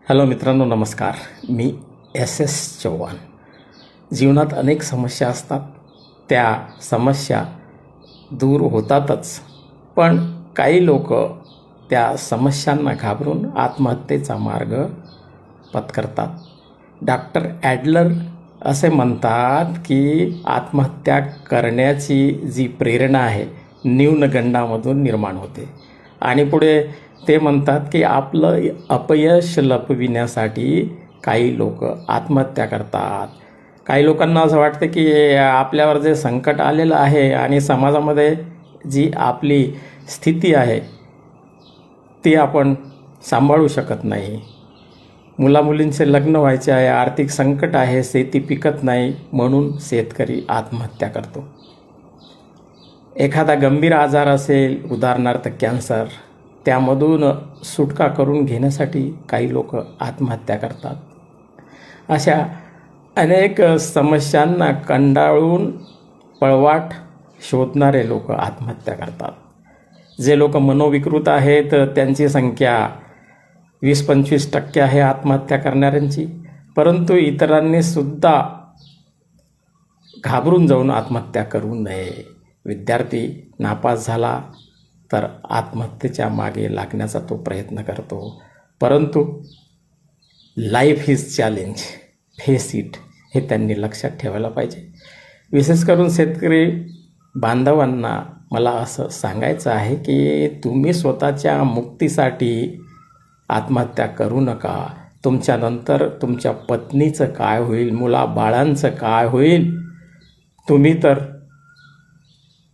Hello मित्रांनो, नमस्कार. मी S Chavan. जीवनात अनेक समस्या असतात. त्या समस्या दूर होतातच, पण काही लोक त्या समस्यांना घाबरून आत्महत्येचा मार्ग पत्करतात. डॉक्टर ॲडलर असे म्हणतात की आत्महत्या करण्याची जी प्रेरणा आहे न्यूनगंडामधून निर्माण होते. आणि पुढे ते म्हणतात की आपलं अपयश लपविण्यासाठी काही लोक आत्महत्या करतात. काही लोकांना असं वाटतं की आपल्यावर जे संकट आलेलं आहे आणि समाजामध्ये जी आपली स्थिती आहे ती आपण सांभाळू शकत नाही. मुलामुलींचे लग्न व्हायचे आहे, आर्थिक संकट आहे, शेती पिकत नाही, म्हणून शेतकरी आत्महत्या करतो. एखादा गंभीर आजार असेल, उदाहरणार्थ कॅन्सर, त्यामधून सुटका करून घेण्यासाठी काही लोक आत्महत्या करतात. अशा अनेक समस्यांना कंटाळून पळवाट शोधणारे लोक आत्महत्या करतात. जे लोक मनोविकृत आहेत त्यांची संख्या 20-25% आहे आत्महत्या करणाऱ्यांची. परंतु इतरांनी सुद्धा घाबरून जाऊन आत्महत्या करू नये. विद्यार्थी नापास झाला तर आत्महत्येच्या मागे लागण्याचा तो प्रयत्न करतो, परंतु life is challenge, face it, हे त्यांनी लक्षात ठेवायला पाहिजे. विशेष करून शेतकरी बांधवांना मला असं सांगायचं आहे की तुम्ही स्वतःच्या मुक्तीसाठी आत्महत्या करू नका. तुमच्यानंतर तुमच्या पत्नीचं काय होईल, मुलाबाळांचं काय होईल, तुम्ही तर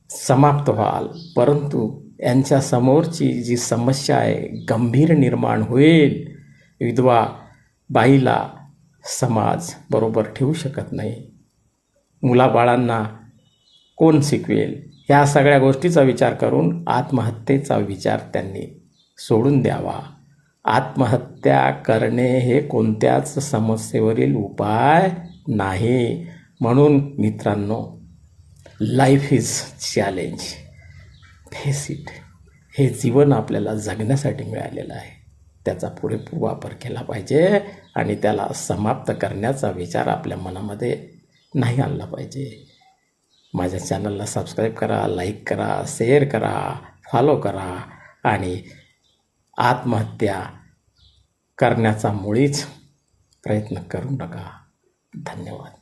समाप्त व्हाल, परंतु यांच्या समोरची जी समस्या आहे गंभीर निर्माण होईल. विधवा बाईला समाज बरोबर ठेवू शकत नाही, मुलाबाळांना कोण शिकवेल, ह्या सगळ्या गोष्टीचा विचार करून आत्महत्येचा विचार त्यांनी सोडून द्यावा. आत्महत्या करणे हे कोणत्याच समस्येवरील उपाय नाही. म्हणून मित्रांनो, life is challenge, face it. हे जीवन आपल्याला जगण्यासाठी मिळालेलं आहे, त्याचा पुरेपूर वापर केला पाहिजे आणि त्याला समाप्त करण्याचा विचार आपल्या मनामध्ये नाही आणला पाहिजे. माझ्या चॅनलला सबस्क्राईब करा, लाईक करा, शेअर करा, फॉलो करा आणि आत्महत्या करण्याचा मुळीच प्रयत्न करू नका. धन्यवाद.